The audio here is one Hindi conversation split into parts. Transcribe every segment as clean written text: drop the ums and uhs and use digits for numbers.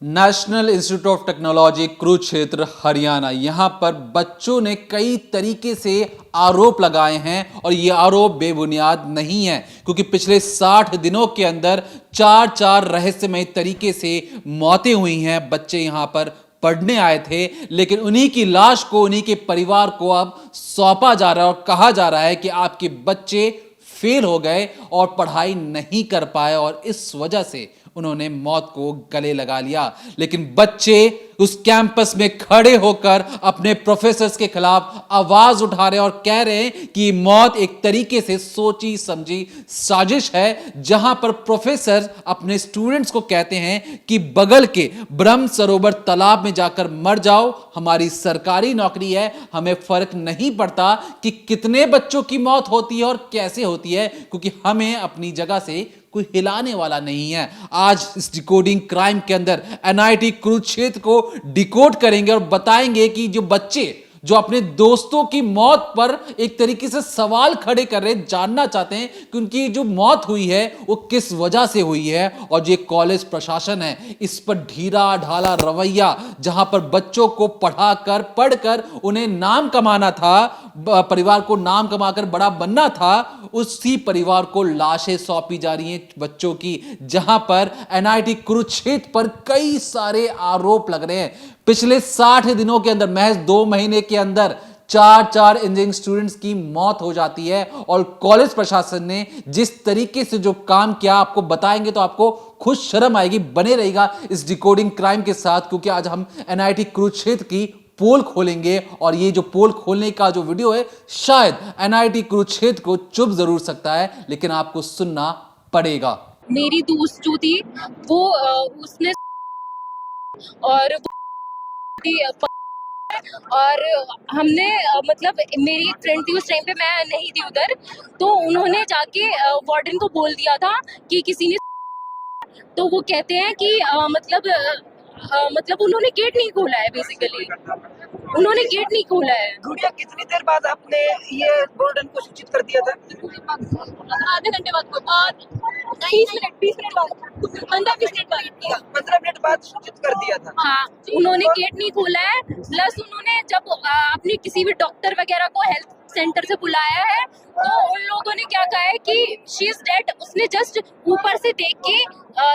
National institute of technology Kurukshetra Haryana, यहां पर बच्चों ने कई तरीके से आरोप लगाए हैं और ये आरोप बेबुनियाद नहीं है, क्योंकि पिछले 60 दिनों के अंदर चार रहस्यमय तरीके से मौतें हुई हैं। बच्चे यहां पर पढ़ने आए थे, लेकिन उन्हीं की लाश को उन्हीं के परिवार को अब सौंपा जा रहा है और कहा जा रहा है कि आपके बच्चे फेल हो गए और पढ़ाई नहीं कर पाए और इस वजह से उन्होंने मौत को गले लगा लिया। लेकिन बच्चे उस कैंपस में खड़े होकर अपने प्रोफेसर्स के खिलाफ आवाज उठा रहे हैं और कह रहे हैं कि मौत एक तरीके से सोची समझी साजिश है, जहां पर प्रोफेसर अपने स्टूडेंट्स को कहते हैं कि बगल के ब्रह्म सरोवर तालाब में जाकर मर जाओ, हमारी सरकारी नौकरी है, हमें फर्क नहीं पड़ता कि कितने बच्चों की मौत होती है और कैसे होती है, क्योंकि हमें अपनी जगह से कोई हिलाने वाला नहीं है। आज इस डिकोडिंग क्राइम के अंदर एनआईटी कुरुक्षेत्र को डिकोड करेंगे और बताएंगे कि जो बच्चे जो अपने दोस्तों की मौत पर एक तरीके से सवाल खड़े कर रहे, जानना चाहते हैं कि उनकी जो मौत हुई है वो किस वजह से हुई है, और जो कॉलेज प्रशासन है इस पर ढीला ढाला रवैया, जहां पर बच्चों को पढ़कर उन्हें नाम कमाना था, परिवार को नाम कमाकर बड़ा बनना था, उसी परिवार को लाशें सौंपी जा रही हैं बच्चों की, जहां पर एनआईटी कुरुक्षेत्र पर कई सारे आरोप लग रहे हैं। पिछले 60 दिनों के अंदर, महज 2 महीने के अंदर चार इंजीनियरिंग स्टूडेंट्स की मौत हो जाती है। और कॉलेज प्रशासन ने जिस तरीके से जो काम किया, आपको बताएंगे तो आपको खुद शर्म आएगी। बने रहेगा इस डिकोडिंग क्राइम के साथ, क्योंकि आज हम एनआईटी कुरुक्षेत्र की पोल खोलेंगे और ये जो पोल खोलने का जो वीडियो है, शायद एनआईटी कुरुक्षेत्र को चुप जरूर सकता है, लेकिन आपको सुनना पड़ेगा। मेरी दोस्त जो थी वो उसने और और हमने मतलब मेरी एक फ्रेंड थी, उस टाइम पे मैं नहीं थी उधर, तो उन्होंने जाके वार्डन को बोल दिया था कि किसी ने, तो वो कहते हैं कि मतलब उन्होंने गेट नहीं खोला है, बेसिकली उन्होंने गेट नहीं खोला है। गुड़िया, कितनी देर बाद आपने ये वार्डन को सूचित कर दिया था? आधे घंटे बाद, 20 मिनट बाद, 15-20 मिनट बाद, 15 मिनट बाद सूचित कर दिया था। हाँ, उन्होंने गेट नहीं खोला है। प्लस उन्होंने जब अपने किसी भी डॉक्टर वगैरह को हेल्थ सेंटर से बुलाया है, तो उन लोगों ने क्या कहा है कि शी इज डेड। उसने जस्ट ऊपर से देख के,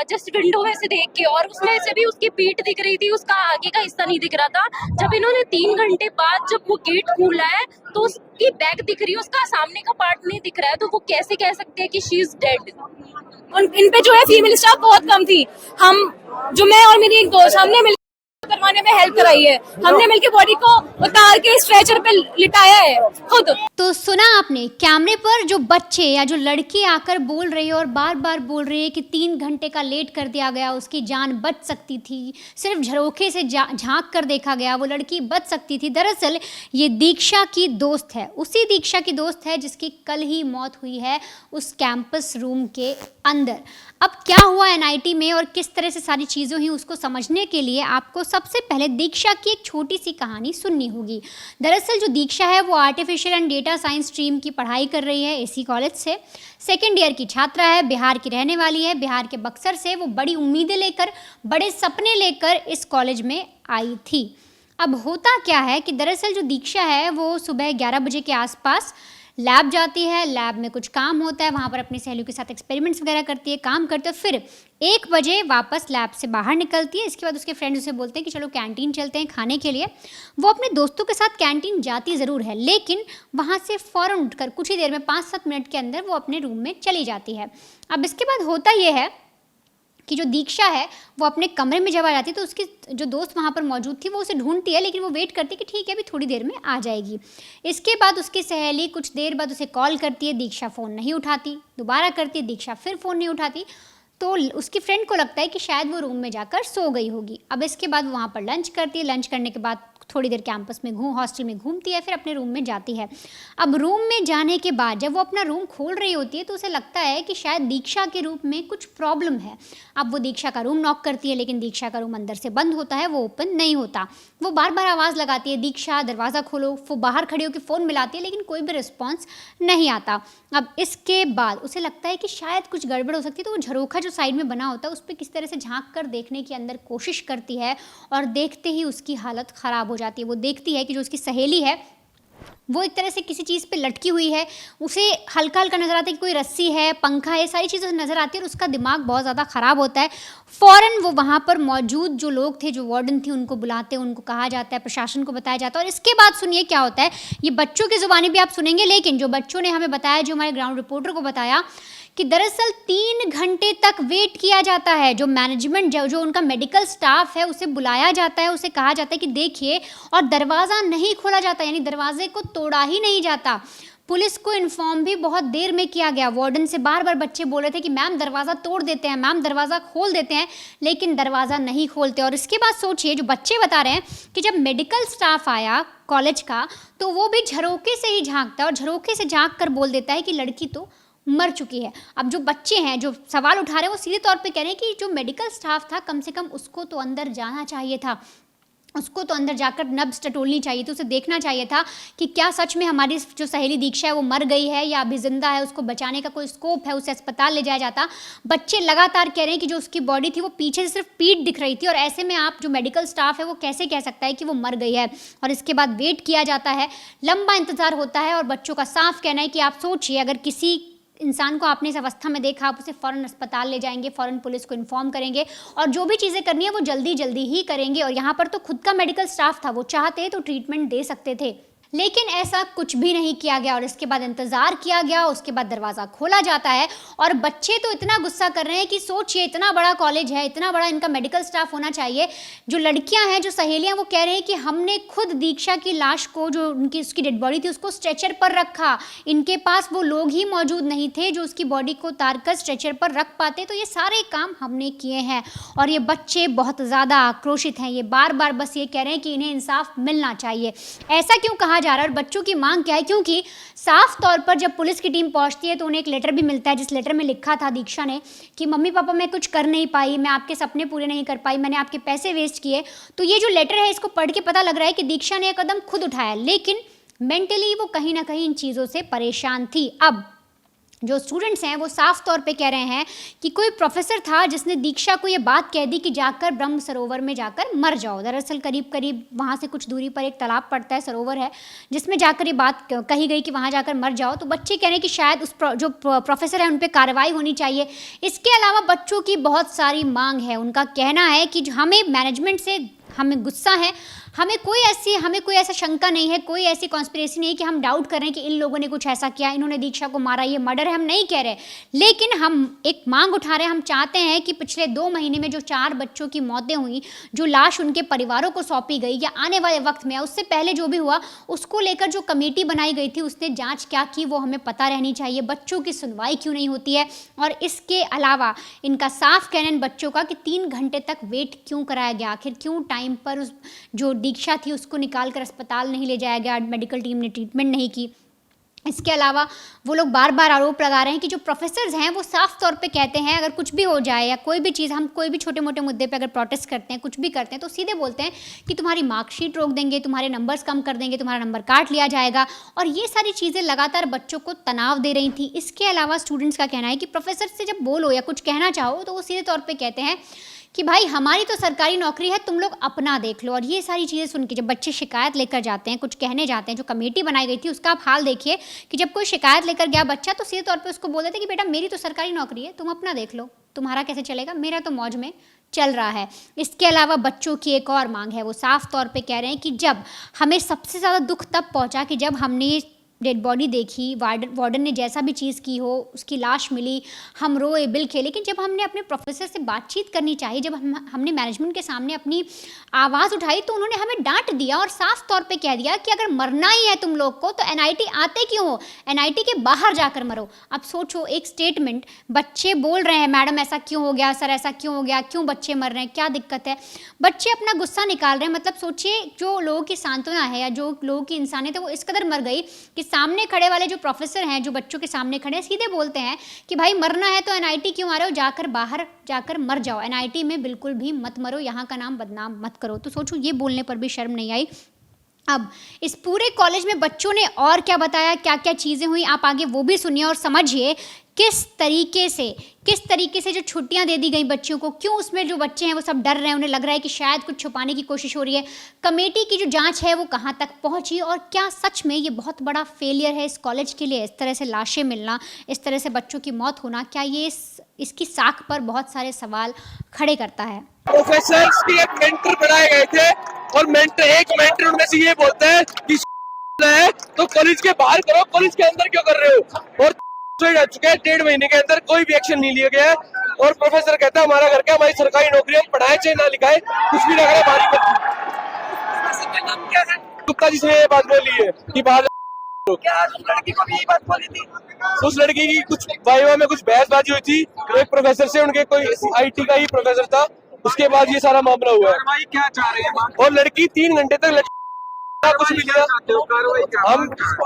जस्ट विंडो में से देख के, और उसमें से भी उसकी पीठ दिख रही थी, उसका आगे का हिस्सा नहीं दिख रहा था। जब इन्होंने 3 घंटे बाद जब वो गेट खोला है, तो उसकी बैक दिख रही है, उसका सामने का पार्ट नहीं दिख रहा है, तो वो कैसे कह सकते हैं कि शी इज डेड। इन पे जो है फीमेल स्टाफ बहुत कम थी। मैं और मेरी एक दोस्त, हमने मिलकर करवाने में हेल्प कराई है। हमने मिलकर बॉडी को उतार के स्ट्रेचर पे लिटाया है खुद। तो सुना आपने, कैमरे पर जो बच्चे या जो लड़की आकर बोल रही है और बार बार बोल रही है कि 3 घंटे का लेट कर दिया गया, उसकी जान बच सकती थी, सिर्फ झरोखे से झांक कर देखा गया, वो लड़की बच सकती थी। दरअसल ये दीक्षा की दोस्त है, उसी दीक्षा की दोस्त है जिसकी कल ही मौत हुई है उस कैंपस रूम के अंदर। अब क्या हुआ एनआईटी में और किस तरह से सारी चीज़ें हुई, उसको समझने के लिए आपको सबसे पहले दीक्षा की एक छोटी सी कहानी सुननी होगी। दरअसल जो दीक्षा है वो artificial and data science stream की पढ़ाई कर रही है इसी कॉलेज से। सेकेंड ईयर की छात्रा है, बिहार की रहने वाली है, बिहार के बक्सर से। वो बड़ी उम्मीदें लेकर, बड़े सपने लेकर इस कॉलेज में आई थी। अब होता क्या है कि दरअसल जो दीक्षा है वो सुबह 11 बजे के आसपास लैब जाती है। लैब में कुछ काम होता है, वहाँ पर अपनी सहेलियों के साथ एक्सपेरिमेंट्स वगैरह करती है, काम करते है। फिर 1 बजे वापस लैब से बाहर निकलती है। इसके बाद उसके फ्रेंड्स उसे बोलते हैं कि चलो कैंटीन चलते हैं खाने के लिए। वो अपने दोस्तों के साथ कैंटीन जाती ज़रूर है, लेकिन वहाँ से फ़ौरन उठकर कुछ ही देर में 5-7 मिनट के अंदर वो अपने रूम में चली जाती है। अब इसके बाद होता ये है कि जो दीक्षा है वो अपने कमरे में जब आ जाती है, तो उसकी जो दोस्त वहाँ पर मौजूद थी वो उसे ढूंढती है, लेकिन वो वेट करती है कि ठीक है अभी थोड़ी देर में आ जाएगी। इसके बाद उसकी सहेली कुछ देर बाद उसे कॉल करती है, दीक्षा फ़ोन नहीं उठाती, दोबारा करती है, दीक्षा फिर फ़ोन नहीं उठाती। तो उसकी फ्रेंड को लगता है कि शायद वो रूम में जाकर सो गई होगी। अब इसके बाद वो वहाँ पर लंच करती है, लंच करने के बाद थोड़ी देर कैंपस में हॉस्टल में घूमती है, फिर अपने रूम में जाती है। अब रूम में जाने के बाद जब वो अपना रूम खोल रही होती है, तो उसे लगता है कि शायद दीक्षा के रूम में कुछ प्रॉब्लम है। अब वो दीक्षा का रूम नॉक करती है, लेकिन दीक्षा का रूम अंदर से बंद होता है, वो ओपन नहीं होता। वो बार बार आवाज़ लगाती है, दीक्षा दरवाज़ा खोलो। वो बाहर खड़ी होकर फ़ोन मिलाती है, लेकिन कोई भी रिस्पॉन्स नहीं आता। अब इसके बाद उसे लगता है कि शायद कुछ गड़बड़ हो सकती है, तो वो झरोखा जो साइड में बना होता है उस पर किस तरह से झांक कर देखने की अंदर कोशिश करती है और देखते ही उसकी हालत ख़राब हो जाती है। वो देखती है कि जो उसकी सहेली है वो एक तरह से किसी चीज़ पे लटकी हुई है, उसे हल्का हल्का नज़र आता है कि कोई रस्सी है, पंखा है, सारी चीज़ें नज़र आती है और उसका दिमाग बहुत ज़्यादा ख़राब होता है। फ़ौरन वो वहाँ पर मौजूद जो लोग थे, जो वार्डन थी, उनको बुलाते हैं, उनको कहा जाता है, प्रशासन को बताया जाता है। और इसके बाद सुनिए क्या होता है, ये बच्चों की ज़ुबानी भी आप सुनेंगे, लेकिन जो बच्चों ने हमें बताया, जो हमारे ग्राउंड रिपोर्टर को बताया कि दरअसल 3 घंटे तक वेट किया जाता है। जो मैनेजमेंट जो उनका मेडिकल स्टाफ है उसे बुलाया जाता है, उसे कहा जाता है कि देखिए, और दरवाज़ा नहीं खोला जाता, यानी दरवाजे को तोड़ा ही नहीं जाता। पुलिस को इन्फॉर्म भी बहुत देर में किया गया। वार्डन से बार बार बच्चे बोल रहे थे कि मैम दरवाज़ा तोड़ देते हैं, मैम दरवाज़ा खोल देते हैं, लेकिन दरवाज़ा नहीं खोलते। और इसके बाद सोचिए, जो बच्चे बता रहे हैं कि जब मेडिकल स्टाफ आया कॉलेज का तो वो भी झरोके से ही झांकता है और झरोके से झांक कर बोल देता है कि लड़की तो मर चुकी है। अब जो बच्चे हैं जो सवाल उठा रहे हैं वो सीधे तौर पे कह रहे हैं कि जो मेडिकल स्टाफ था कम से कम उसको तो अंदर जाना चाहिए था, उसको तो अंदर जाकर नब्ज़ टटोलनी चाहिए थी, उसे देखना चाहिए था कि क्या सच में हमारी जो सहेली दीक्षा है वो मर गई है या अभी जिंदा है, उसको बचाने का कोई स्कोप है, उसे अस्पताल ले जाया जाता। बच्चे लगातार कह रहे हैं कि जो उसकी बॉडी थी वो पीछे से सिर्फ पीठ दिख रही थी और ऐसे में आप जो मेडिकल स्टाफ है वो कैसे कह सकता है कि वो मर गई है। और इसके बाद वेट किया जाता है, लंबा इंतज़ार होता है और बच्चों का साफ कहना है कि आप सोचिए, अगर किसी इंसान को आपने इस अवस्था में देखा, आप उसे फ़ौरन अस्पताल ले जाएंगे, फ़ौरन पुलिस को इन्फॉर्म करेंगे और जो भी चीज़ें करनी है वो जल्दी जल्दी ही करेंगे। और यहाँ पर तो खुद का मेडिकल स्टाफ था, वो चाहते तो ट्रीटमेंट दे सकते थे, लेकिन ऐसा कुछ भी नहीं किया गया। और इसके बाद इंतज़ार किया गया, उसके बाद दरवाज़ा खोला जाता है और बच्चे तो इतना गुस्सा कर रहे हैं कि सोचिए, इतना बड़ा कॉलेज है, इतना बड़ा इनका मेडिकल स्टाफ होना चाहिए। जो लड़कियां हैं, जो सहेलियां, वो कह रहे हैं कि हमने खुद दीक्षा की लाश को, जो उनकी उसकी डेड बॉडी थी, उसको स्ट्रेचर पर रखा, इनके पास वो लोग ही मौजूद नहीं थे जो उसकी बॉडी को उतार कर स्ट्रेचर पर रख पाते, तो ये सारे काम हमने किए हैं। और ये बच्चे बहुत ज़्यादा आक्रोशित हैं, ये बार बार बस ये कह रहे हैं कि इन्हें इंसाफ मिलना चाहिए। ऐसा क्यों कहा जा रहा है और बच्चों की मांग क्या है? क्योंकि साफ तौर पर जब पुलिस की टीम पहुंचती है तो उन्हें एक लेटर भी मिलता है, जिस लेटर में लिखा था दीक्षा ने कि मम्मी पापा मैं कुछ कर नहीं पाई, मैं आपके सपने पूरे नहीं कर पाई, मैंने आपके पैसे वेस्ट किए। तो ये जो लेटर है इसको पढ़ के पता लग रहा है कि दीक्षा ने एक कदम खुद उठाया, लेकिन मेंटली वो कहीं ना कहीं इन चीज़ों से परेशान थी। अब जो स्टूडेंट्स हैं वो साफ तौर पे कह रहे हैं कि कोई प्रोफेसर था जिसने दीक्षा को ये बात कह दी कि जाकर ब्रह्म सरोवर में जाकर मर जाओ। दरअसल करीब करीब वहाँ से कुछ दूरी पर एक तालाब पड़ता है, सरोवर है, जिसमें जाकर ये बात कही गई कि वहाँ जाकर मर जाओ। तो बच्चे कह रहे हैं कि शायद उस जो प्रोफेसर है उन पर कार्रवाई होनी चाहिए। इसके अलावा बच्चों की बहुत सारी मांग है। उनका कहना है कि हमें मैनेजमेंट से हमें गुस्सा है, हमें कोई ऐसा शंका नहीं है, कोई ऐसी कॉन्स्पिरेसी नहीं है कि हम डाउट कर रहे हैं कि इन लोगों ने कुछ ऐसा किया, इन्होंने दीक्षा को मारा, ये मर्डर है, हम नहीं कह रहे। लेकिन हम एक मांग उठा रहे हैं, हम चाहते हैं कि पिछले 2 महीने में जो 4 बच्चों की मौतें हुई, जो लाश उनके परिवारों को सौंपी गई या आने वाले वक्त में, उससे पहले जो भी हुआ उसको लेकर जो कमेटी बनाई गई थी उसने जाँच क्या की वो हमें पता रहनी चाहिए। बच्चों की सुनवाई क्यों नहीं होती है? और इसके अलावा इनका साफ कहना इन बच्चों का कि 3 घंटे तक वेट क्यों कराया गया, आखिर क्यों टाइम पर उस जो दीक्षा थी उसको निकाल कर अस्पताल नहीं ले जाया गया, मेडिकल टीम ने ट्रीटमेंट नहीं की। इसके अलावा वो लोग बार बार आरोप लगा रहे हैं कि जो प्रोफेसर्स हैं वो साफ तौर पे कहते हैं अगर कुछ भी हो जाए या कोई भी चीज़, हम कोई भी छोटे मोटे मुद्दे पे अगर प्रोटेस्ट करते हैं, कुछ भी करते हैं, तो सीधे बोलते हैं कि तुम्हारी मार्कशीट रोक देंगे, तुम्हारे नंबर्स कम कर देंगे, तुम्हारा नंबर काट लिया जाएगा। और ये सारी चीज़ें लगातार बच्चों को तनाव दे रही थी। इसके अलावा स्टूडेंट्स का कहना है कि प्रोफेसर से जब बोलो या कुछ कहना चाहो तो वो सीधे तौर पर कहते हैं कि भाई हमारी तो सरकारी नौकरी है, तुम लोग अपना देख लो। और ये सारी चीज़ें सुन के जब बच्चे शिकायत लेकर जाते हैं, कुछ कहने जाते हैं, जो कमेटी बनाई गई थी उसका आप हाल देखिए कि जब कोई शिकायत लेकर गया बच्चा तो सीधे तौर पे उसको बोल देते कि बेटा मेरी तो सरकारी नौकरी है, तुम अपना देख लो, तुम्हारा कैसे चलेगा, मेरा तो मौज में चल रहा है। इसके अलावा बच्चों की एक और मांग है, वो साफ तौर पे कह रहे हैं कि जब हमें सबसे ज़्यादा दुख तब पहुँचा कि जब हमने डेड बॉडी देखी, वार्डन ने जैसा भी चीज़ की हो, उसकी लाश मिली, हम रोए बिल खेले, लेकिन जब हमने अपने प्रोफेसर से बातचीत करनी चाहिए, जब हमने मैनेजमेंट के सामने अपनी आवाज़ उठाई तो उन्होंने हमें डांट दिया और साफ तौर पे कह दिया कि अगर मरना ही है तुम लोग को तो एनआईटी आते क्यों हो, एनआईटी के बाहर जाकर मरो। अब सोचो, एक स्टेटमेंट, बच्चे बोल रहे हैं मैडम ऐसा क्यों हो गया, सर ऐसा क्यों हो गया, क्यों बच्चे मर रहे हैं, क्या दिक्कत है, बच्चे अपना गुस्सा निकाल रहे हैं। मतलब सोचिए, जो लोगों की सांत्वना है या जो लोगों की इंसानियत है वो इस कदर मर गई कि सामने खड़े वाले जो प्रोफेसर हैं, जो बच्चों के सामने खड़े हैं, सीधे बोलते हैं कि भाई मरना है तो एनआईटी क्यों आ रहे हो, जाकर बाहर जाकर मर जाओ, एनआईटी में बिल्कुल भी मत मरो, यहाँ का नाम बदनाम मत करो। तो सोचो, ये बोलने पर भी शर्म नहीं आई। अब इस पूरे कॉलेज में बच्चों ने और क्या बताया, क्या क्या चीज़ें हुई, आप आगे वो भी सुनिए और समझिए किस तरीके से जो छुट्टियां दे दी गई बच्चों को, क्यों उसमें जो बच्चे हैं वो सब डर रहे हैं, उन्हें लग रहा है कि शायद कुछ छुपाने की कोशिश हो रही है। कमेटी की जो जांच है वो कहाँ तक पहुंची और क्या सच में ये बहुत बड़ा फेलियर है इस कॉलेज के लिए, इस तरह से लाशें मिलना, इस तरह से बच्चों की मौत होना, क्या ये इसकी साख पर बहुत सारे सवाल खड़े करता है। प्रोफेसर्स के एक मेंटर बनाए गए थे और एक मेंटर उनमें से ये बोलता है कि है तो कॉलेज के बाहर करो, कॉलेज के अंदर क्यों कर रहे हो, और जा चुके हैं 1.5 महीने के अंदर कोई भी एक्शन नहीं लिया गया है। और प्रोफेसर कहता है हमारा घर क्या, हमारी सरकारी नौकरी, हम पढ़ाए चाहे ना लिखाए, कुछ भी लग रहा है हमारी। गुप्ता जी से ये बात बोली है कि बाहर क्या उस लड़की को भी यही बात बोली थी? उस लड़की की कुछ वाइवा में कुछ बहसबाजी हुई थी एक प्रोफेसर से, उनके कोई IT का ही प्रोफेसर था, उसके बाद ये सारा मामला हुआ है। क्या चाह रहे हैं और लड़की 3 घंटे तक कुछ नहीं लिया। हम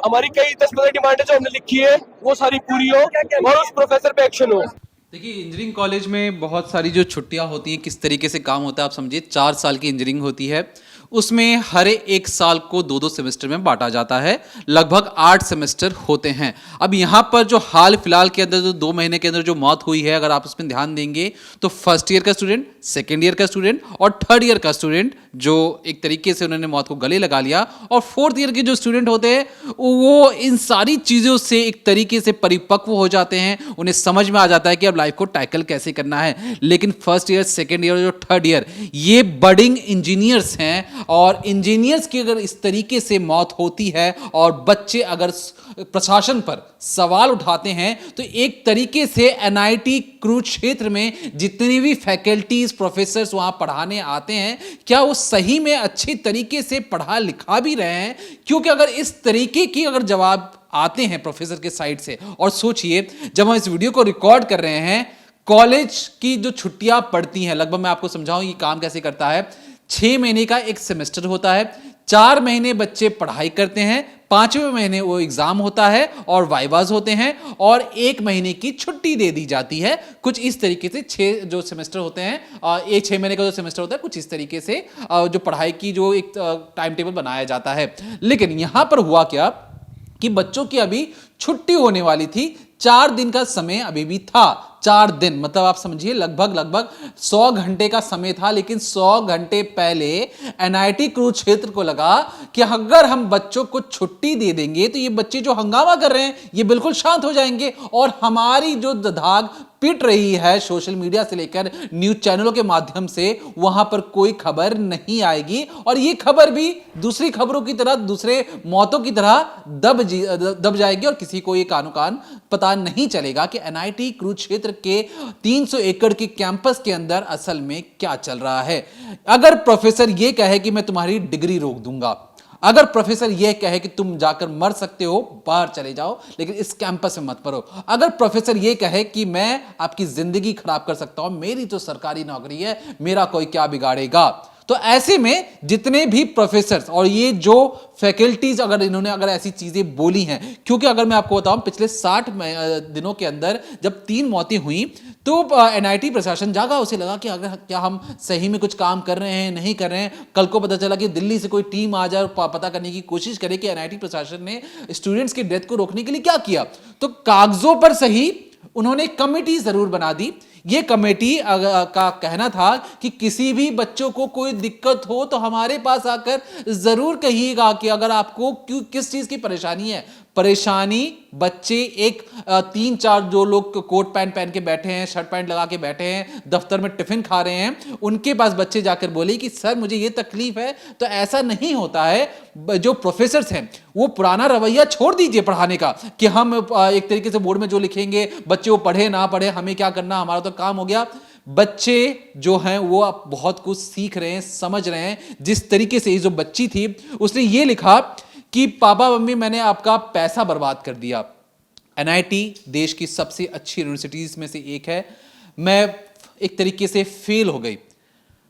हमारी कई 10-15 डिमांडें जो हमने लिखी है वो सारी पूरी हो और उस प्रोफेसर पे एक्शन हो। देखिए, इंजीनियरिंग कॉलेज में बहुत सारी जो छुट्टियां होती हैं, किस तरीके से काम होता है आप समझिए। 4 साल की इंजीनियरिंग होती है, उसमें हर एक साल को 2-2 सेमेस्टर में बांटा जाता है, लगभग 8 सेमेस्टर होते हैं। अब यहाँ पर जो हाल फिलहाल के अंदर जो 2 महीने के अंदर जो मौत हुई है, अगर आप उसमें ध्यान देंगे तो फर्स्ट ईयर का स्टूडेंट, सेकेंड ईयर का स्टूडेंट और थर्ड ईयर का स्टूडेंट जो एक तरीके से उन्होंने मौत को गले लगा लिया, और फोर्थ ईयर के जो स्टूडेंट होते हैं वो इन सारी चीज़ों से एक तरीके से परिपक्व हो जाते हैं, उन्हें समझ में आ जाता है कि अब लाइफ को टैकल कैसे करना है। लेकिन फर्स्ट ईयर, सेकेंड ईयर और जो थर्ड ईयर, ये बडिंग इंजीनियर्स हैं, और इंजीनियर्स की अगर इस तरीके से मौत होती है और बच्चे अगर प्रशासन पर सवाल उठाते हैं, तो एक तरीके से NIT कुरुक्षेत्र में जितनी भी फैकल्टीज, प्रोफेसर्स वहां पढ़ाने आते हैं, क्या वो सही में अच्छे तरीके से पढ़ा लिखा भी रहे हैं? क्योंकि अगर इस तरीके की अगर जवाब आते हैं प्रोफेसर के साइड से, और सोचिए जब हम इस वीडियो को रिकॉर्ड कर रहे हैं, कॉलेज की जो छुट्टियां पड़ती हैं, लगभग मैं आपको समझाऊं ये काम कैसे करता है। 6 महीने का एक सेमेस्टर होता है, 4 महीने बच्चे पढ़ाई करते हैं, 5वें महीने वो एग्जाम होता है और वाइवाज होते हैं, और 1 महीने की छुट्टी दे दी जाती है। कुछ इस तरीके से 6 जो सेमेस्टर होते हैं, एक 6 महीने का जो सेमेस्टर होता है, कुछ इस तरीके से जो पढ़ाई की जो एक टाइम टेबल बनाया जाता है। लेकिन यहां पर हुआ क्या कि बच्चों की अभी छुट्टी होने वाली थी, 4 दिन का समय अभी भी था। 4 दिन मतलब आप समझिए लगभग 100 घंटे का समय था। लेकिन 100 घंटे पहले NIT कुरुक्षेत्र को लगा कि अगर हम बच्चों को छुट्टी दे देंगे तो ये बच्चे जो हंगामा कर रहे हैं ये बिल्कुल शांत हो जाएंगे, और हमारी जो धाक पिट रही है सोशल मीडिया से लेकर न्यूज चैनलों के माध्यम से, वहां पर कोई खबर नहीं आएगी, और ये खबर भी दूसरी खबरों की तरह, दूसरे मौतों की तरह दब जाएगी, और किसी को ये कान पता नहीं चलेगा कि NIT कुरुक्षेत्र के 300 एकड़ के कैंपस के अंदर असल में क्या चल रहा है। अगर प्रोफेसर ये कहे कि मैं तुम्हारी डिग्री रोक दूंगा, अगर प्रोफेसर यह कहे कि तुम जाकर मर सकते हो, बाहर चले जाओ, लेकिन इस कैंपस में मत पढ़ो, अगर प्रोफेसर यह कहे कि मैं आपकी जिंदगी खराब कर सकता हूं, मेरी तो सरकारी नौकरी है, मेरा कोई क्या बिगाड़ेगा, तो ऐसे में जितने भी प्रोफेसर्स और ये जो फैकल्टीज अगर ऐसी चीजें बोली हैं, क्योंकि अगर मैं आपको बताऊं पिछले 60 दिनों के अंदर जब 3 मौतें हुई तो NIT प्रशासन जागा, उसे लगा कि अगर क्या हम सही में कुछ काम कर रहे हैं, नहीं कर रहे हैं। कल को पता चला कि दिल्ली से कोई टीम आ जाए और पता करने की कोशिश करे कि NIT प्रशासन ने स्टूडेंट्स की डेथ को रोकने के लिए क्या किया, तो कागजों पर सही उन्होंने कमेटी जरूर बना दी। ये कमेटी का कहना था कि किसी भी बच्चों को कोई दिक्कत हो तो हमारे पास आकर जरूर कहिएगा कि अगर आपको किस चीज की परेशानी है। परेशानी बच्चे 3-4 जो लोग कोट पैंट पहन के बैठे हैं, शर्ट पैंट लगा के बैठे हैं, दफ्तर में टिफिन खा रहे हैं, उनके पास बच्चे जाकर बोले कि सर मुझे ये तकलीफ है। तो ऐसा नहीं होता है। जो प्रोफेसर्स हैं वो पुराना रवैया छोड़ दीजिए पढ़ाने का कि हम एक तरीके से बोर्ड में जो लिखेंगे बच्चे वो पढ़े ना पढ़े, हमें क्या करना, हमारा तो काम हो गया। बच्चे जो हैं वो अब बहुत कुछ सीख रहे हैं, समझ रहे हैं। जिस तरीके से ये जो बच्ची थी उसने ये लिखा कि पापा मम्मी मैंने आपका पैसा बर्बाद कर दिया। NIT देश की सबसे अच्छी यूनिवर्सिटीज में से एक है, मैं एक तरीके से फेल हो गई।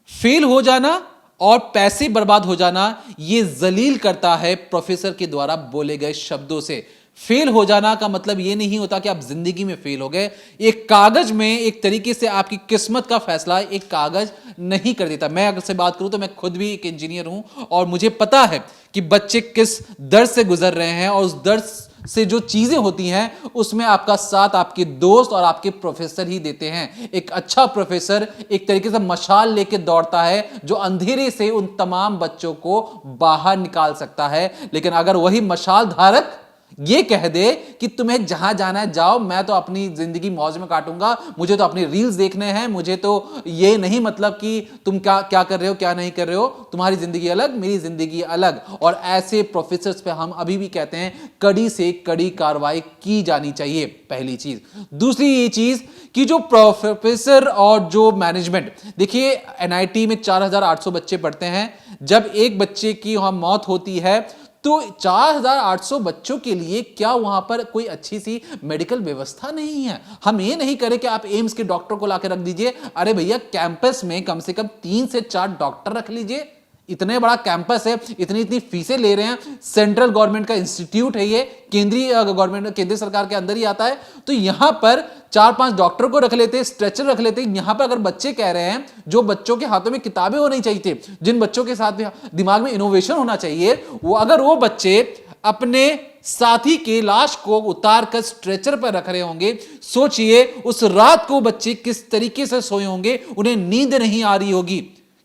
फेल हो जाना और पैसे बर्बाद हो जाना ये जलील करता है प्रोफेसर के द्वारा बोले गए शब्दों से। फेल हो जाना का मतलब ये नहीं होता कि आप जिंदगी में फेल हो गए। एक कागज में एक तरीके से आपकी किस्मत का फैसला एक कागज नहीं कर देता। मैं अगर से बात करूं तो मैं खुद भी एक इंजीनियर हूं और मुझे पता है कि बच्चे किस दर्द से गुजर रहे हैं, और उस दर्द से जो चीजें होती हैं उसमें आपका साथ आपके दोस्त और आपके प्रोफेसर ही देते हैं। एक अच्छा प्रोफेसर एक तरीके से मशाल लेके दौड़ता है जो अंधेरे से उन तमाम बच्चों को बाहर निकाल सकता है। लेकिन अगर वही मशाल धारक ये कह दे कि तुम्हें जहां जाना है जाओ, मैं तो अपनी जिंदगी मौज में काटूंगा, मुझे तो अपनी रील्स देखने हैं, मुझे तो ये नहीं मतलब कि तुम क्या क्या कर रहे हो क्या नहीं कर रहे हो, तुम्हारी जिंदगी अलग मेरी जिंदगी अलग। और ऐसे प्रोफेसर्स पे हम अभी भी कहते हैं कड़ी से कड़ी कार्रवाई की जानी चाहिए, पहली चीज। दूसरी ये चीज कि जो प्रोफेसर और जो मैनेजमेंट, देखिए एनआईटी में 4800 बच्चे पढ़ते हैं। जब एक बच्चे की वहां मौत होती है तो 4800 बच्चों के लिए क्या वहां पर कोई अच्छी सी मेडिकल व्यवस्था नहीं है? हम ये नहीं करें कि आप एम्स के डॉक्टर को लाकर रख दीजिए। अरे भैया, कैंपस में कम से कम 3 से 4 डॉक्टर रख लीजिए। इतने बड़ा कैंपस है, इतनी इतनी फीसें ले रहे हैं, सेंट्रल गवर्नमेंट का इंस्टीट्यूट है, ये केंद्रीय गवर्नमेंट केंद्र सरकार के अंदर ही आता है। तो यहां पर 4-5 डॉक्टर को रख लेते, स्ट्रेचर रख लेते। यहां पर अगर बच्चे कह रहे हैं, जो बच्चों के हाथों में किताबें होनी चाहिए, जिन बच्चों के साथ दिमाग में इनोवेशन होना चाहिए, अगर वो बच्चे अपने साथी के लाश को उतार कर स्ट्रेचर पर रख रहे होंगे, सोचिए उस रात को बच्चे किस तरीके से सोए होंगे। उन्हें नींद नहीं आ रही होगी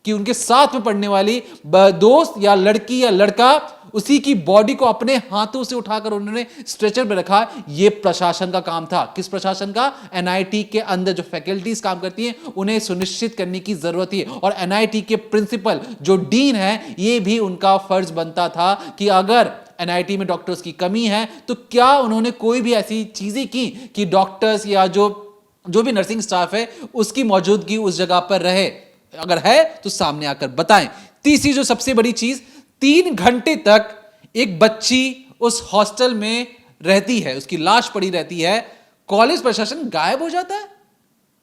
कि उनके साथ में पढ़ने वाली दोस्त या लड़की या लड़का उसी की बॉडी को अपने हाथों से उठाकर उन्होंने स्ट्रेचर पर रखा। यह प्रशासन का काम था। किस प्रशासन का? एनआईटी के अंदर जो फैकल्टीज काम करती हैं उन्हें सुनिश्चित करने की जरूरत है। और एनआईटी के प्रिंसिपल जो डीन है, यह भी उनका फर्ज बनता था कि अगर एनआईटी में डॉक्टर्स की कमी है तो क्या उन्होंने कोई भी ऐसी चीजें की कि डॉक्टर्स या जो भी नर्सिंग स्टाफ है उसकी मौजूदगी उस जगह पर रहे। अगर है तो सामने आकर बताएं। तीसरी जो सबसे बड़ी चीज, 3 घंटे तक एक बच्ची उस हॉस्टल में रहती है, उसकी लाश पड़ी रहती है, कॉलेज प्रशासन गायब हो जाता है।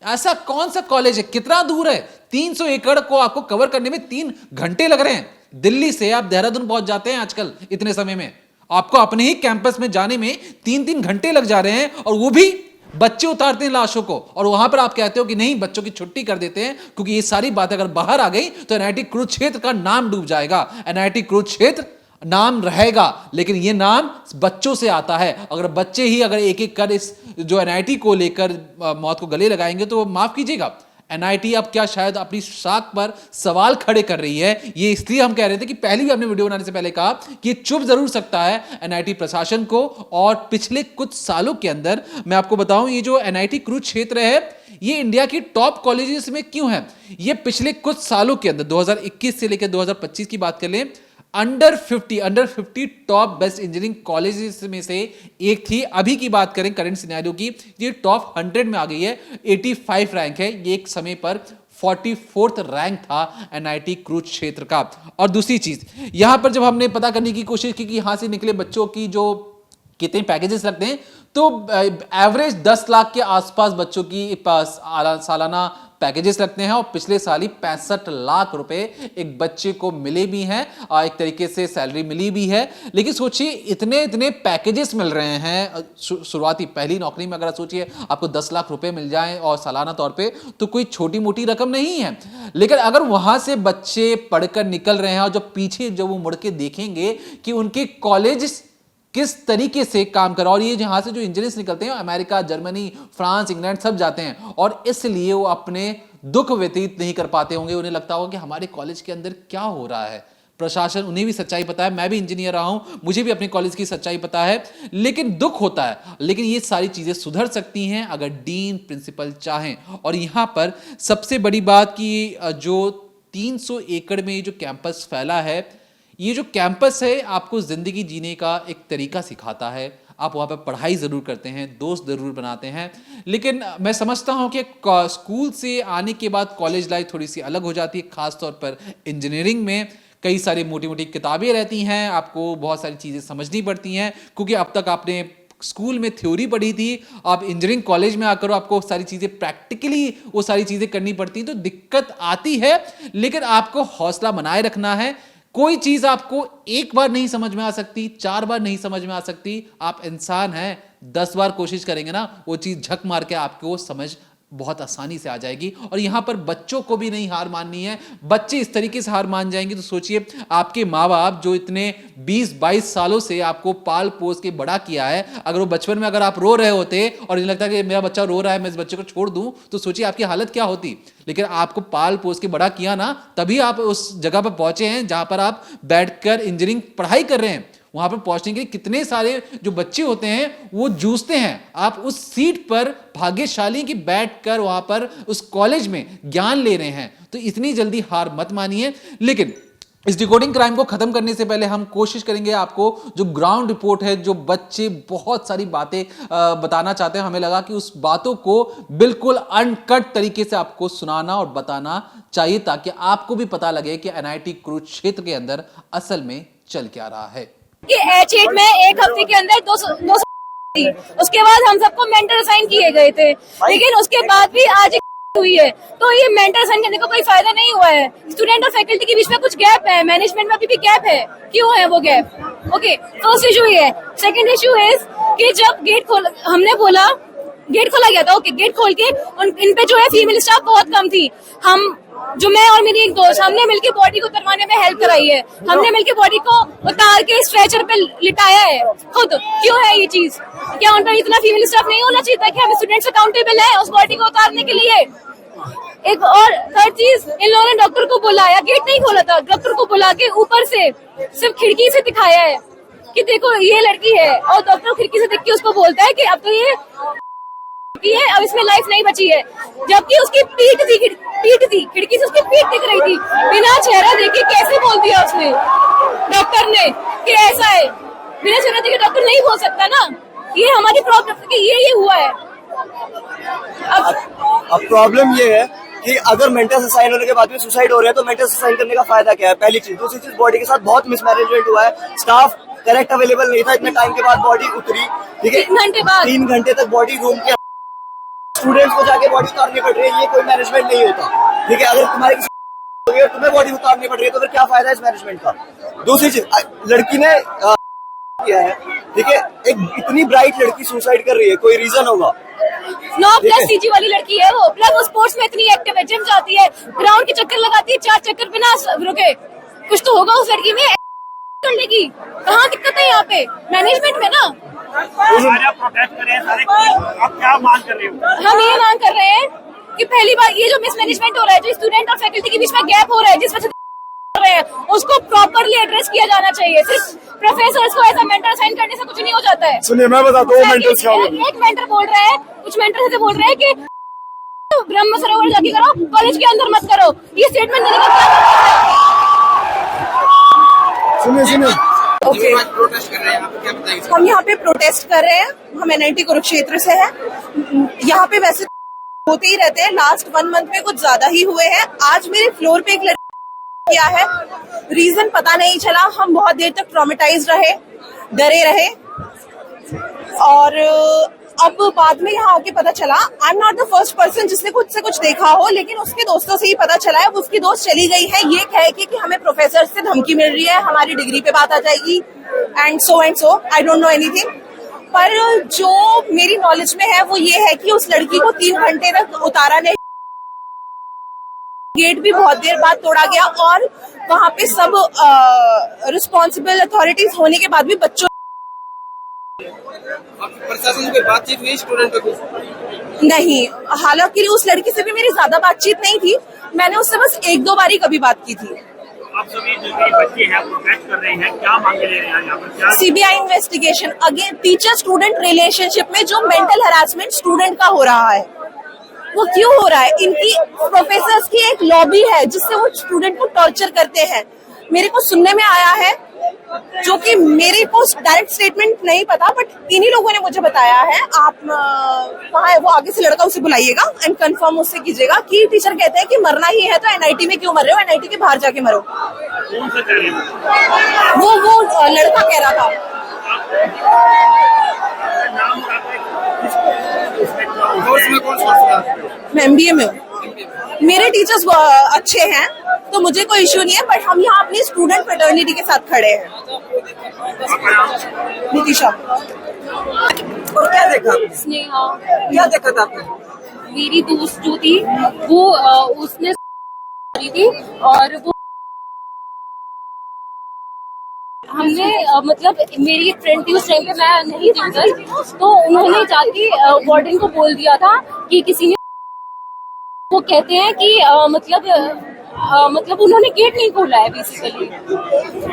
ऐसा कौन सा कॉलेज है? कितना दूर है? 300 एकड़ को आपको कवर करने में 3 घंटे लग रहे हैं। दिल्ली से आप देहरादून पहुंच जाते हैं आजकल इतने समय में, आपको अपने ही कैंपस में जाने में 3-3 घंटे लग जा रहे हैं, और वो भी बच्चे उतारते हैं लाशों को। और वहां पर आप कहते हो कि नहीं, बच्चों की छुट्टी कर देते हैं, क्योंकि ये सारी बातें अगर बाहर आ गई तो एनआईटी कुरुक्षेत्र का नाम डूब जाएगा। एनआईटी कुरुक्षेत्र नाम रहेगा, लेकिन ये नाम बच्चों से आता है। अगर बच्चे ही अगर एक एक कर इस जो एनआईटी को लेकर मौत को गले लगाएंगे तो माफ कीजिएगा, एनआईटी अब क्या शायद अपनी साख पर सवाल खड़े कर रही है। ये इसलिए हम कह रहे थे कि पहले भी हमने वीडियो बनाने से पहले कहा कि चुप जरूर सकता है एनआईटी प्रशासन को। और पिछले कुछ सालों के अंदर मैं आपको बताऊं, ये जो एनआईटी कुरुक्षेत्र है ये इंडिया की टॉप कॉलेजेस में क्यों है? ये पिछले कुछ सालों के अंदर 2021 से लेकर 2025 की बात कर लें, under 50 top best engineering colleges में से एक थी। अभी की बात करें करंट सिनेरियो की, ये टॉप 100 में आ गई है। 85 रैंक है। ये एक समय पर 44th रैंक था एनआईटी कुरुक्षेत्र का। और दूसरी चीज, यहां पर जब हमने पता करने की कोशिश की कि यहां से निकले बच्चों की जो कितने पैकेजेस लगते हैं, तो एवरेज 10 लाख के आसपास बच्चों की पास सालाना पैकेजेस लगते हैं। और पिछले साल ही 65 लाख रुपए एक बच्चे को मिले भी हैं, एक तरीके से सैलरी मिली भी है। लेकिन सोचिए, इतने इतने पैकेजेस मिल रहे हैं शुरुआती पहली नौकरी में। अगर सोचिए आपको 10 लाख रुपए मिल जाएं और सालाना तौर पे, तो कोई छोटी मोटी रकम नहीं है। लेकिन अगर वहां से बच्चे पढ़कर निकल रहे हैं और जब पीछे जब वो मुड़ के देखेंगे कि उनके कॉलेज किस तरीके से काम कर, और ये जहां से जो इंजीनियर्स निकलते हैं अमेरिका, जर्मनी, फ्रांस, इंग्लैंड सब जाते हैं, और इसलिए वो अपने दुख व्यतीत नहीं कर पाते होंगे। उन्हें लगता होगा कि हमारे कॉलेज के अंदर क्या हो रहा है। प्रशासन, उन्हें भी सच्चाई पता है, मैं भी इंजीनियर रहा हूं, मुझे भी अपने कॉलेज की सच्चाई पता है, लेकिन दुख होता है। लेकिन ये सारी चीजें सुधर सकती हैं अगर डीन प्रिंसिपल चाहें। और यहां पर सबसे बड़ी बात कि जो 300 एकड़ में जो कैंपस फैला है, ये जो कैंपस है आपको जिंदगी जीने का एक तरीका सिखाता है। आप वहाँ पर पढ़ाई ज़रूर करते हैं, दोस्त ज़रूर बनाते हैं, लेकिन मैं समझता हूँ कि स्कूल से आने के बाद कॉलेज लाइफ थोड़ी सी अलग हो जाती है। ख़ास तौर पर इंजीनियरिंग में कई सारी मोटी मोटी किताबें रहती हैं, आपको बहुत सारी चीज़ें समझनी पड़ती हैं, क्योंकि अब तक आपने स्कूल में थ्योरी पढ़ी थी, आप इंजीनियरिंग कॉलेज में आकर आपको सारी चीज़ें प्रैक्टिकली वो सारी चीज़ें करनी पड़ती हैं, तो दिक्कत आती है। लेकिन आपको हौसला बनाए रखना है, कोई चीज आपको एक बार नहीं समझ में आ सकती, 4 बार नहीं समझ में आ सकती। आप इंसान हैं, 10 बार कोशिश करेंगे ना, वो चीज झक मार के आपको समझ बहुत आसानी से आ जाएगी। और यहां पर बच्चों को भी नहीं हार माननी है। बच्चे इस तरीके से हार मान जाएंगे तो सोचिए, आपके माँ बाप जो इतने 20-22 सालों से आपको पाल पोस के बड़ा किया है, अगर वो बचपन में अगर आप रो रहे होते और ये लगता कि मेरा बच्चा रो रहा है, मैं इस बच्चे को छोड़ दूं, तो सोचिए आपकी हालत क्या होती। लेकिन आपको पाल पोस के बड़ा किया ना, तभी आप उस जगह पर पहुंचे हैं जहां पर आप बैठकर इंजीनियरिंग पढ़ाई कर रहे हैं। वहां पर पहुंचने के लिए कितने सारे जो बच्चे होते हैं वो जूझते हैं। आप उस सीट पर भाग्यशाली की बैठकर वहां पर उस कॉलेज में ज्ञान ले रहे हैं, तो इतनी जल्दी हार मत मानिए। लेकिन इस डिकोडिंग क्राइम को खत्म करने से पहले हम कोशिश करेंगे आपको जो ग्राउंड रिपोर्ट है, जो बच्चे बहुत सारी बातें बताना चाहते हैं, हमें लगा कि उस बातों को बिल्कुल अनकट तरीके से आपको सुनाना और बताना चाहिए, ताकि आपको भी पता लगे कि एनआईटी कुरुक्षेत्र के अंदर असल में चल क्या रहा है। कि H8 में एक हफ्ते के अंदर 200 थी। उसके बाद हम सबको मेंटर असाइन किए गए थे, लेकिन उसके बाद भी आज हुई है, तो ये मेंटर असाइन करने का कोई फायदा नहीं हुआ है। स्टूडेंट और फैकल्टी के बीच में कुछ गैप है, मैनेजमेंट में अभी भी गैप है। क्यों है वो गैप? ओके, फर्स्ट इशू ये है। सेकंड इशू इज कि जब गेट खोल, हमने बोला गेट खोला गया था, ओके, गेट खोल के इन पे जो है फीमेल स्टाफ बहुत कम थी। मैं और मेरी एक दोस्त, हमने मिलके बॉडी को उतरवाने में हेल्प कराई है। हमने मिलके बॉडी को उतार के स्ट्रेचर पे लिटाया है खुद। क्यों है ये चीज? क्या उन पर इतना फीमेल स्टाफ नहीं होना चाहिए था कि हम स्टूडेंट्स अकाउंटेबल है उस बॉडी को उतारने के लिए? एक और थर्ड चीज, इन लोगों ने डॉक्टर को बुलाया, गेट नहीं खोला था, डॉक्टर को बुला के ऊपर से सिर्फ खिड़की से दिखाया है कि देखो ये लड़की है, और डॉक्टर खिड़की से देख के उसको बोलता है कि अब तो ये है, अब इसमें लाइफ नहीं बची है। जबकि उसकी पीठ थी, खिड़की से उसकी पीठ दिख रही थी। बिना चेहरा देखे कैसे बोल दिया उसने, डॉक्टर ने, कि ऐसा है? बिना चेहरा देखे डॉक्टर नहीं बोल सकता ना। ये हमारी प्रॉब्लम कि ये हुआ है। अब प्रॉब्लम ये है कि अगर मेंटल सुसाइड होने के बाद भी सुसाइड हो रहा है तो मेंटल सुसाइड करने का फायदा क्या है? पहली चीज। दूसरी चीज, बॉडी के साथ बहुत मिसमैनेजमेंट हुआ है। स्टाफ करेक्ट अवेलेबल नहीं था, इतने टाइम के बाद बॉडी उतरी, ठीक है, 3 घंटे बाद, 3 घंटे तक बॉडी रूम के स्टूडेंट्स को जाके बॉडी उतारनी पड़ रही है। ये कोई मैनेजमेंट नहीं होता, ठीक है। अगर तुम्हारे तुम्हें बॉडी उतारनी पड़ रही है तो फिर क्या फायदा है इस मैनेजमेंट का? दूसरी चीज, लड़की ने किया है, ठीक है, एक इतनी ब्राइट लड़की सुसाइड कर रही है, कोई रीजन होगा? 9+CG वाली लड़की है वो, प्लस वो स्पोर्ट्स में इतनी एक्टिव है, जिम जाती है, ग्राउंड के चक्कर लगाती है, 4 चक्कर बिना रुके। कुछ तो होगा उस लड़की में करने की। कहाँ दिक्कत है यहाँ पे? मैनेजमेंट में ना। प्रोटेस्ट कर रहे हैं सारे, आप क्या मांग कर रहे हो? हम ये मांग कर रहे हैं कि पहली बार ये जो मिसमैनेजमेंट हो रहा है, जो स्टूडेंट और फैकल्टी के बीच में गैप हो रहा है, जिस वजह से रहे हैं, उसको प्रॉपरली एड्रेस किया जाना चाहिए। सिर्फ प्रोफेसर्स को ऐसा मेंटर असाइन करने से कुछ नहीं हो जाता है। सुनिए, मैं बताता हूँ मेंटर्स क्या होगा। एक मेंटर बोल रहा है, कुछ मेंटर ऐसे बोल रहे हैं कि ब्रह्म सरोवर जाके करो, कॉलेज के अंदर मत करो। ये स्टेटमेंट देने का क्या मतलब है? सुनिए, ओके, प्रोटेस्ट कर रहे हैं, आपको क्या बताएंगे? हम यहाँ पे प्रोटेस्ट कर रहे हैं। हम एनआईटी कुरुक्षेत्र से हैं। यहाँ पे वैसे होते ही रहते हैं, लास्ट 1 मंथ में कुछ ज्यादा ही हुए हैं। आज मेरे फ्लोर पे एक लड़की किया है, रीजन पता नहीं चला। हम बहुत देर तक ट्रॉमेटाइज रहे, डरे रहे, और अब बाद में यहाँ आके पता चला, I am not the first person जिसने कुछ से कुछ देखा हो, लेकिन उसके दोस्तों से ही पता चला है। उसकी दोस्त चली गई है ये कह के कि हमें प्रोफेसर से धमकी मिल रही है, हमारी डिग्री पे बात आ जाएगी, and so I don't know anything. पर जो मेरी नॉलेज में है वो ये है कि उस लड़की को 3 घंटे तक उतारा नहीं, गेट भी बहुत देर बाद तोड़ा गया, और वहाँ पे सब रिस्पॉन्सिबल अथॉरिटीज होने के बाद भी बच्चों प्रशासन से बातचीत हुई स्टूडेंट को? नहीं। हालांकि उस लड़की से भी मेरी ज्यादा बातचीत नहीं थी, मैंने उससे बस 1-2 बारी कभी बात की थी। आप सभी जो बच्चे हैं प्रोटेस्ट कर रहे हैं, क्या मांगे ले रहे हैं यहाँ पर? क्या CBI investigation again teacher student relationship में जो मेंटल हैरासमेंट स्टूडेंट का हो रहा है, वो क्यों हो रहा है? इनकी प्रोफेसर्स की एक लॉबी है जिससे वो स्टूडेंट को टॉर्चर करते हैं। मेरे को सुनने में आया है, जो कि मेरे को डायरेक्ट स्टेटमेंट नहीं पता, बट इन्हीं लोगों ने मुझे बताया है। आप वहाँ है वो आगे से लड़का, उसे बुलाइएगा एंड कंफर्म उससे कीजिएगा कि टीचर कहते हैं कि मरना ही है तो एनआईटी में क्यों मर रहे हो, एनआईटी के बाहर जाके मरो। कौन सा कह रहे हैं? वो लड़का कह रहा था। नाम कोर्स में कौन सा? मैं MBA में हूँ। मेरे टीचर्स अच्छे हैं, तो मुझे कोई इश्यू नहीं है, बट हम यहाँ अपनी स्टूडेंट फ्रेटर्निटी के साथ खड़े हैं। नितिशा। और क्या देखा आपने? स्नेहा, क्या देखा था आपने? मेरी दोस्त जो थी वो उसने की थी और वो हमने मतलब मेरी एक फ्रेंड थी उस टाइम पे, मैं नहीं थी उधर, तो उन्होंने जाके वार्डन को बोल दिया था कि किसी ने, वो कहते हैं कि मतलब उन्होंने गेट नहीं खोला है, बेसिकली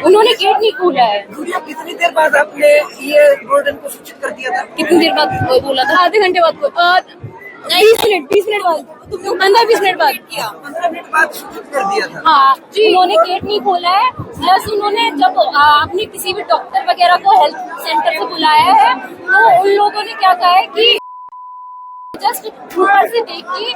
उन्होंने गेट नहीं खोला है। गुड़िया, कितनी देर बाद आपने ये वार्डन को सूचित कर दिया था? कितनी देर बाद बोला था? आधे घंटे बाद, 20 मिनट बाद, 15-20 मिनट बाद किया। 15 मिनट बाद सूचित कर दिया था। हाँ, उन्होंने गेट नहीं खोला है। प्लस उन्होंने जब आपने किसी भी डॉक्टर वगैरह को हेल्थ सेंटर से बुलाया है, तो उन लोगों ने क्या कहा है कि जस्ट ऊपर से देख के,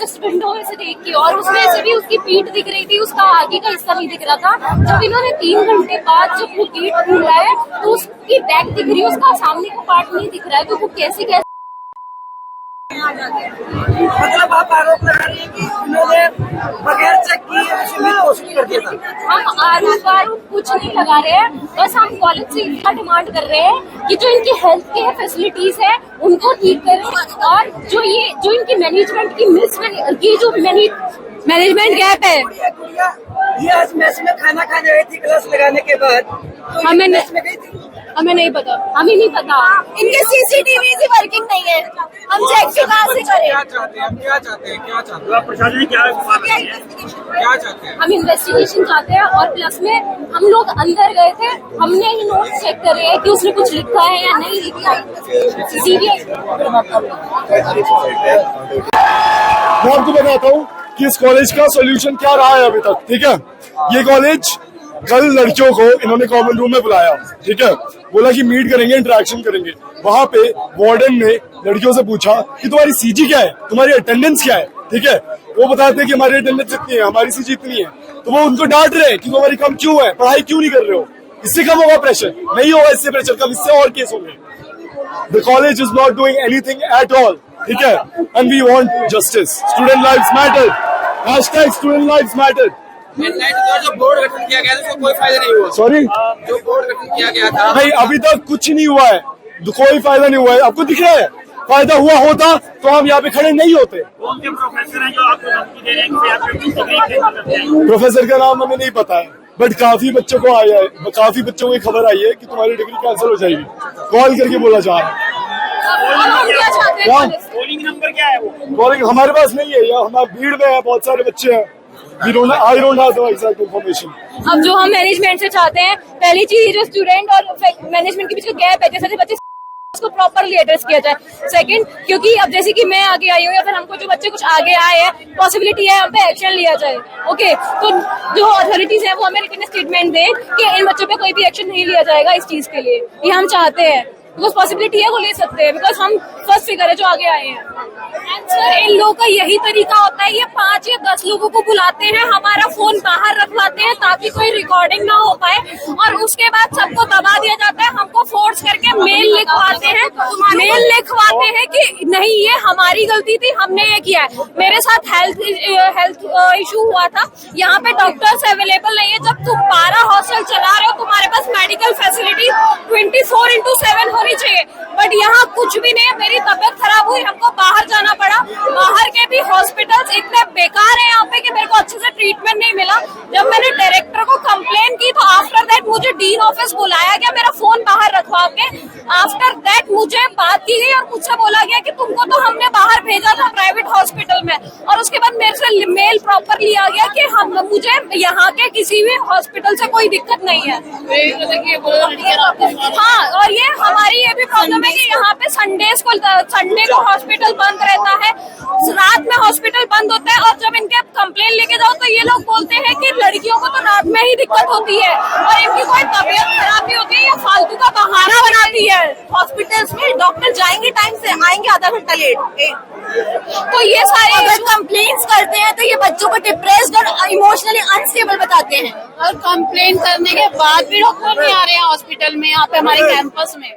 जस्ट विंडो में से देख के, और उसमें से भी उसकी पीठ दिख रही थी, उसका आगे का हिस्सा नहीं दिख रहा था। जब इन्होंने 3 घंटे बाद जब वो गेट खोला है तो उसकी बैक दिख रही है, उसका सामने का पार्ट नहीं दिख रहा है, तो वो कैसे मतलब आप आरोप लगा रही हैं कि उन्होंने बगैर चेक किए उसे घोषित कर दिया था? हम आरोप कुछ नहीं लगा रहे हैं, बस हम कॉलेज से इतना डिमांड कर रहे हैं कि जो इनकी हेल्थ केयर फैसिलिटीज है उनको ठीक करें, और जो इनकी मैनेजमेंट की जो मैनेजमेंट गैप है। गुड़िया, ये आज मैच में खाना खाने गई थी क्लास लगाने के बाद, तो हमें मैच में गई थी? हमें नहीं पता। इनके सीसीटीवी भी वर्किंग नहीं है, हम चेक से कहाँ से करें? तो आप प्रशासन ने क्या चाहते हैं? हम इन्वेस्टिगेशन चाहते हैं, और प्लस में हम लोग अंदर गए थे, हमने ही नोट चेक करे हैं कि उसने कुछ लिखा है या नहीं लिखा है। सीरियस मैं आपको बताता हूँ कि इस कॉलेज का सॉल्यूशन क्या रहा है अभी तक। ठीक है, ये कॉलेज कल लड़कियों को इन्होंने कॉमन रूम में बुलाया, ठीक है, बोला कि मीट करेंगे, इंटरेक्शन करेंगे। वहां पे वार्डन ने लड़कियों से पूछा कि तुम्हारी सीजी क्या है, तुम्हारी अटेंडेंस क्या है, ठीक है। वो बताते हैं कि हमारी अटेंडेंस इतनी है, हमारी सीजी इतनी है, तो वो उनको डांट रहे हैं कि तुम्हारी कम क्यों है, पढ़ाई क्यों नहीं कर रहे हो। इससे कम होगा प्रेशर? नहीं होगा इससे प्रेशर कम, इससे और केस होंगे। The college is not doing anything at all, ठीक है, and we want justice. Student lives matter, hashtag student lives matter. जो बोर्ड गठन किया गया था उसका कोई फायदा नहीं हुआ। सॉरी, जो बोर्ड गठन किया गया था नहीं, अभी तक कुछ नहीं हुआ है, कोई फायदा नहीं हुआ है। आपको दिख रहा है? फायदा हुआ होता तो हम यहाँ पे खड़े नहीं होते। कौन से प्रोफेसर हैं जो आपको धमकी दे रहे हैं कि आपके डिग्री प्रोफेसर का नाम हमें नहीं पता है, बट काफी बच्चों को आया है, काफी बच्चों को खबर आई है कि तुम्हारी डिग्री कैंसिल हो जाएगी, कॉल करके बोला जा रहा है। क्या पोलिंग नंबर क्या है वो? कॉलिंग हमारे पास नहीं है, या हमारे भीड़ में है, बहुत सारे बच्चे हैं। I don't have the exact information. अब जो हम मैनेजमेंट से चाहते हैं, पहली चीज जो स्टूडेंट और मैनेजमेंट के बीच का गैप है, जैसे बच्चे उसको प्रॉपरली एड्रेस किया जाए। सेकंड, क्योंकि अब जैसे कि मैं आगे आई हूँ या फिर हमको जो बच्चे कुछ आगे आए हैं, पॉसिबिलिटी है हम पे एक्शन लिया जाए। ओके, तो जो अथॉरिटीज हैं वो हमें रिटन स्टेटमेंट दें कि इन बच्चों पे कोई भी एक्शन नहीं लिया जाएगा इस चीज के लिए, ये हम चाहते हैं। बिकॉज पॉसिबिलिटी है वो ले सकते हैं, बिकॉज हम फर्स्ट फिगर है जो आगे आए हैं। सर, इन लोगों का यही तरीका होता है, ये 5 या 10 लोगों को बुलाते हैं, हमारा फोन बाहर रखवाते हैं ताकि कोई रिकॉर्डिंग ना हो पाए, और उसके बाद सबको दबा दिया जाता है। हमको फोर्स करके मेल लिखवाते हैं कि नहीं ये हमारी गलती थी, हमने ये किया है। मेरे साथ हेल्थ इशू हुआ था, यहाँ पे डॉक्टर्स अवेलेबल नहीं है। जब तुम 12 हॉस्टल चला रहे हो, तुम्हारे पास मेडिकल फैसिलिटी 24/7 होनी चाहिए, बट यहाँ कुछ भी नहीं है। मेरी तबियत खराब हुई, हमको बाहर जाना पड़ा। बाहर के भी हॉस्पिटल्स इतने बेकार हैं यहाँ पे कि मेरे को अच्छे से ट्रीटमेंट नहीं मिला। जब मैंने डायरेक्टर को कंप्लेन की तो आफ्टर दैट मुझे डीन ऑफिस बुलाया गया, मेरा फोन बाहर रखवा के। आफ्टर दैट मुझे बात की गई और मुझसे बोला गया कि तुमको तो हमने बाहर भेजा था प्राइवेट हॉस्पिटल में, और उसके बाद मेरे से मेल प्रॉपर लिया गया कि मुझे यहाँ के किसी भी हॉस्पिटल से कोई दिक्कत नहीं है। हाँ, और ये हमारी ये भी प्रॉब्लम है कि यहाँ पे संडे को हॉस्पिटल बंद रहता है, रात में हॉस्पिटल बंद होता है, और जब इनके कंप्लेन लेके जाओ तो ये लोग बोलते हैं कि लड़कियों को तो रात में ही दिक्कत होती है, और इनकी कोई तबीयत खराब भी होती है या फालतू का बहाना बनाती है। हॉस्पिटल्स में डॉक्टर जाएंगे टाइम से, आएंगे आधा घंटा लेट। तो ये सारे अगर कंप्लेंट्स करते हैं तो ये बच्चों को डिप्रेस्ड और इमोशनली अनस्टेबल बताते हैं, और कंप्लेन करने के बाद भी डॉक्टर नहीं आ रहे हैं हॉस्पिटल में, यहाँ पे हमारे कैंपस में।